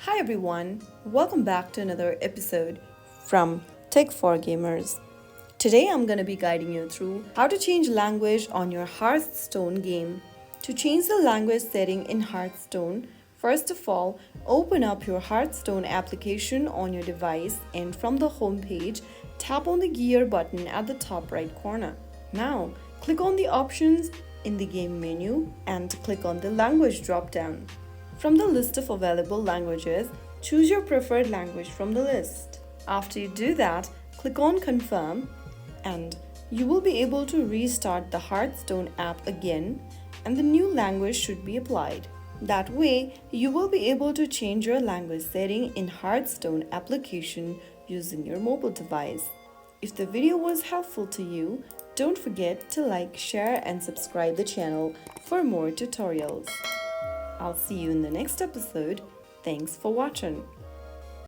Hi everyone, welcome back to another episode from Tech for Gamers. Today I'm going to be guiding you through how to change language on your Hearthstone game. To change the language setting in Hearthstone, first of all, open up your Hearthstone application on your device and from the home page, tap on the gear button at the top right corner. Now, click on the options in the game menu and click on the language drop down. From the list of available languages, choose your preferred language from the list. After you do that, click on Confirm and you will be able to restart the Hearthstone app again and the new language should be applied. That way, you will be able to change your language setting in Hearthstone application using your mobile device. If the video was helpful to you, don't forget to like, share and subscribe the channel for more tutorials. I'll see you in the next episode. Thanks for watching.